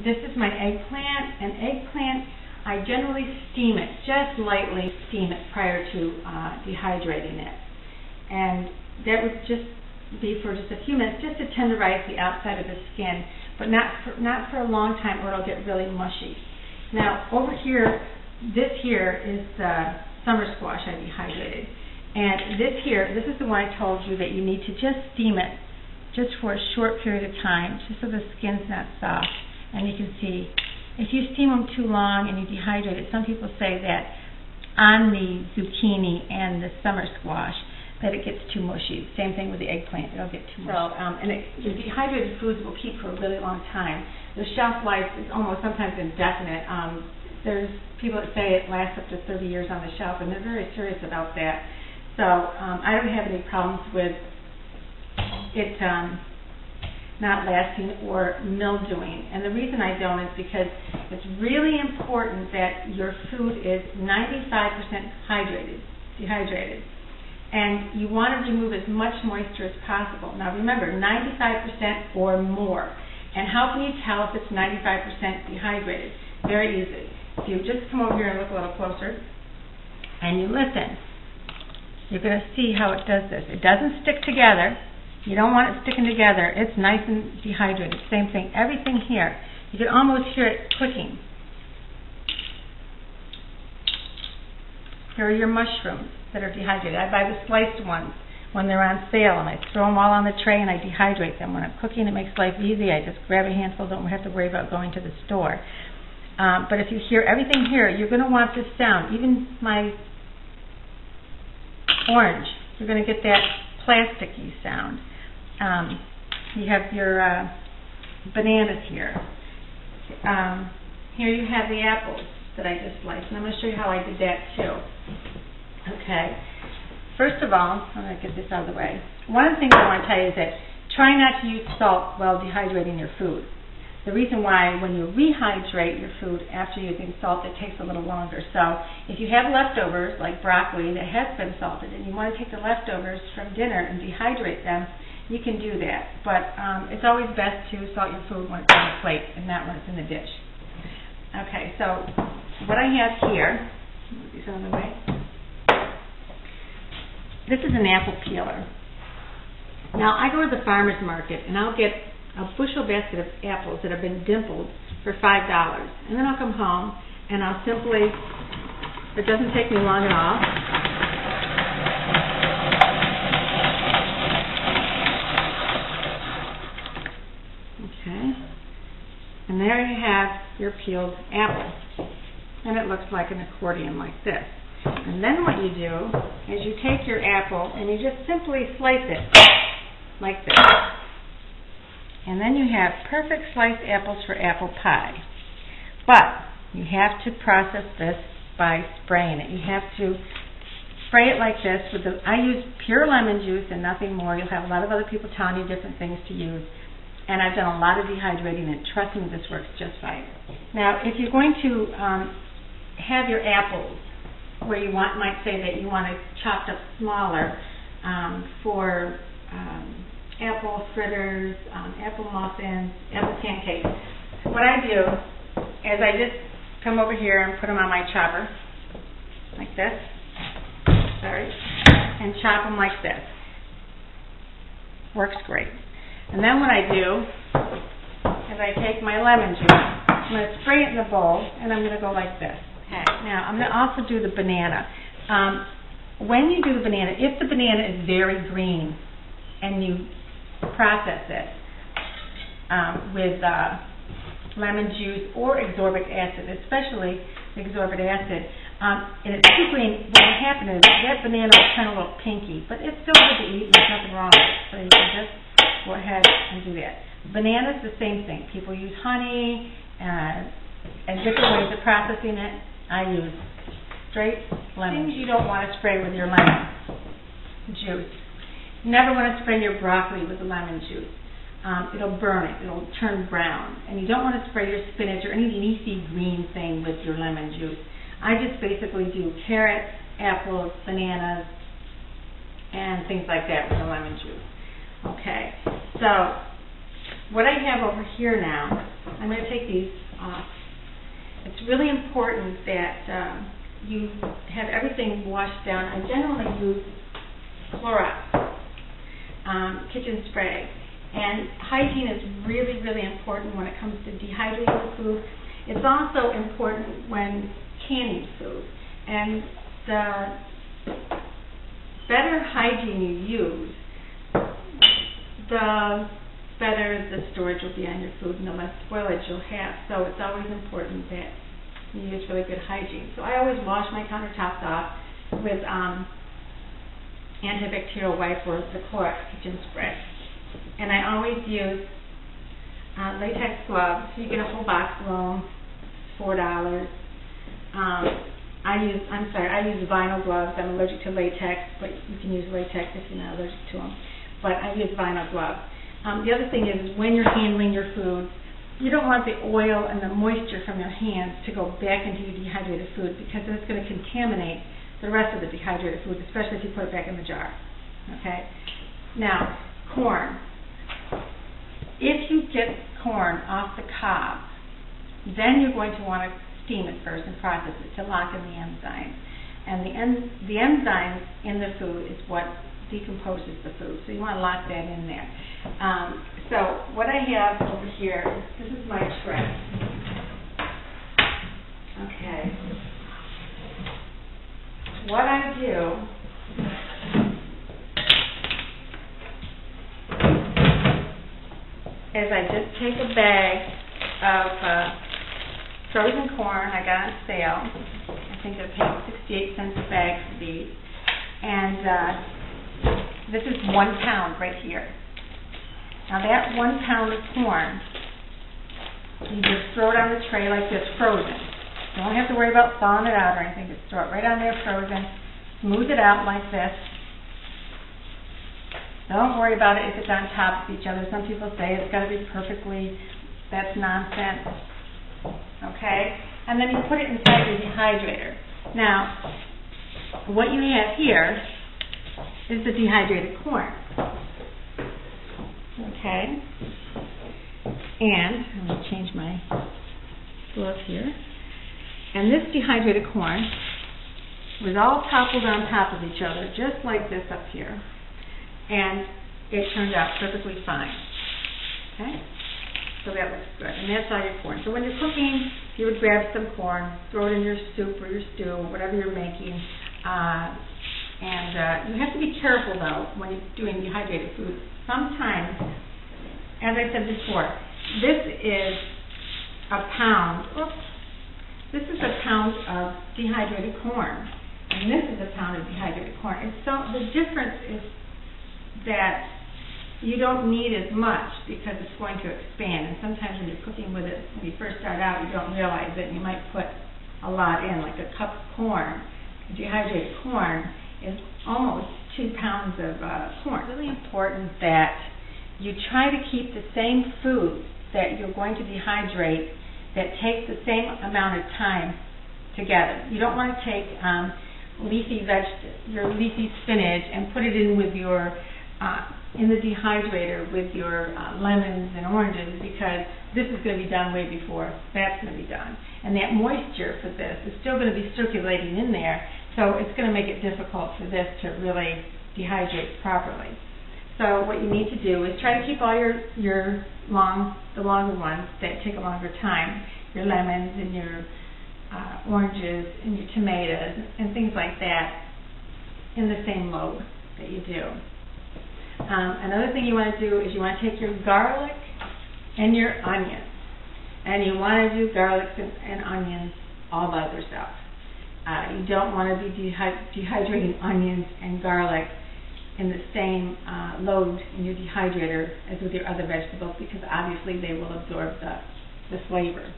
This is my eggplant. An eggplant, I generally steam it, just lightly steam it prior to dehydrating it. And that would just be for just a few minutes, just to tenderize the outside of the skin, but not for a long time or it'll get really mushy. Now over here, this here is the summer squash I dehydrated. And this is the one I told you that you need to just steam it just for a short period of time, just so the skin's not soft. And you can see, if you steam them too long and you dehydrate it, some people say that on the zucchini and the summer squash, that it gets too mushy. Same thing with the eggplant, it'll get too mushy. The dehydrated foods will keep for a really long time. The shelf life is almost sometimes indefinite. There's people that say it lasts up to 30 years on the shelf, and they're very serious about that. So I don't have any problems with it not lasting or mildewing. And the reason I don't is because it's really important that your food is 95% dehydrated. And you want to remove as much moisture as possible. Now remember, 95% or more. And how can you tell if it's 95% dehydrated? Very easy. If you just come over here and look a little closer, and you listen, you're going to see how it does this. It doesn't stick together. You don't want it sticking together. It's nice and dehydrated. Same thing. Everything here. You can almost hear it clicking. Here are your mushrooms that are dehydrated. I buy the sliced ones when they're on sale, and I throw them all on the tray and I dehydrate them. When I'm cooking, it makes life easy. I just grab a handful, don't have to worry about going to the store. But if you hear everything here, you're going to want this sound. Even my orange, you're going to get that plasticky sound. You have your bananas here. Here you have the apples that I just sliced, and I'm going to show you how I did that too. Okay. First of all, I'm going to get this out of the way. One of the things I want to tell you is that try not to use salt while dehydrating your food. The reason why, when you rehydrate your food after using salt, it takes a little longer. So if you have leftovers, like broccoli that has been salted, and you want to take the leftovers from dinner and dehydrate them, you can do that. But it's always best to salt your food when it's on the plate and not when it's in the dish. Okay, so what I have here, move these out of the way. This is an apple peeler. Now I go to the farmer's market and I'll get a bushel basket of apples that have been dimpled for $5. And then I'll come home and I'll simply, it doesn't take me long at all, okay, and there you have your peeled apple. And it looks like an accordion like this. And then what you do is you take your apple and you just simply slice it like this. And then you have perfect sliced apples for apple pie. But you have to process this by spraying it. You have to spray it like this. I use pure lemon juice and nothing more. You'll have a lot of other people telling you different things to use. And I've done a lot of dehydrating, and trust me, this works just fine. Now, if you're going to have your apples where you might say that you want it chopped up smaller for apple fritters, apple muffins, apple pancakes. What I do is I just come over here and put them on my chopper, like this, and chop them like this. Works great. And then what I do is I take my lemon juice, I'm going to spray it in the bowl, and I'm going to go like this. Okay. Now, I'm going to also do the banana. When you do the banana, if the banana is very green and you process it with lemon juice or ascorbic acid, especially ascorbic acid, and it's too green, what will happen is that banana will turn a little pinky, but it's still good to eat, there's nothing wrong with it, so you can just go ahead and do that. Bananas, the same thing. People use honey and different ways of processing it. I use straight lemon. Things you don't want to spray with your lemon juice. Never want to spray your broccoli with the lemon juice. It'll burn it. It'll turn brown. And you don't want to spray your spinach or any leafy green thing with your lemon juice. I just basically do carrots, apples, bananas, and things like that with the lemon juice. Okay, so what I have over here now I'm going to take these off. It's really important that you have everything washed down. I generally use Clorox kitchen spray. And hygiene is really, really important when it comes to dehydrating food. It's also important when canning food. And the better hygiene you use, the better the storage will be on your food and the less spoilage you'll have. So it's always important that you use really good hygiene. So I always wash my countertops off with antibacterial wipe or the Clorox kitchen spray. And I always use latex gloves. You get a whole box of them, $4. I use vinyl gloves. I'm allergic to latex, but you can use latex if you're not allergic to them. But I use vinyl gloves. The other thing is when you're handling your food, you don't want the oil and the moisture from your hands to go back into your dehydrated food, because then it's going to contaminate the rest of the dehydrated food, especially if you put it back in the jar. Okay? Now, corn. If you get corn off the cob, then you're going to want to steam it first and process it to lock in the enzymes. And the enzymes in the food is what decomposes the food, so you want to lock that in there. So what I have over here, this is my tray. Okay. What I do is I just take a bag of frozen corn I got on sale. I think I paid 68 cents a bag for these. And this is 1 pound right here. Now that 1 pound of corn, you just throw it on the tray like this, frozen. You don't have to worry about thawing it out or anything. Just throw it right on there, frozen. Smooth it out like this. Don't worry about it if it's on top of each other. Some people say it's got to be perfectly. That's nonsense. Okay? And then you put it inside your dehydrator. Now, what you have here is the dehydrated corn. Okay? And I'm going to change my glove here. And this dehydrated corn was all toppled on top of each other, just like this up here. And it turned out perfectly fine. Okay? So that looks good. And that's all your corn. So when you're cooking, you would grab some corn, throw it in your soup or your stew, or whatever you're making. And you have to be careful, though, when you're doing dehydrated food. Sometimes, as I said before, this is a pound. Oops. This is a pound of dehydrated corn. And this is a pound of dehydrated corn. And so the difference is that you don't need as much because it's going to expand. And sometimes when you're cooking with it, when you first start out, you don't realize it, and you might put a lot in, like a cup of corn. Dehydrated corn is almost 2 pounds of corn. It's really important that you try to keep the same food that you're going to dehydrate that takes the same amount of time together. You don't want to take your leafy spinach and put it in with your in the dehydrator with your lemons and oranges, because this is going to be done way before that's going to be done. And that moisture for this is still going to be circulating in there, so it's going to make it difficult for this to really dehydrate properly. So what you need to do is try to keep all the longer ones that take a longer time, your lemons and your oranges and your tomatoes and things like that, in the same load that you do. Another thing you want to do is you want to take your garlic and your onions, and you want to do garlic and onions all by themselves. You don't want to be dehydrating onions and garlic in the same load in your dehydrator as with your other vegetables, because obviously they will absorb the flavor.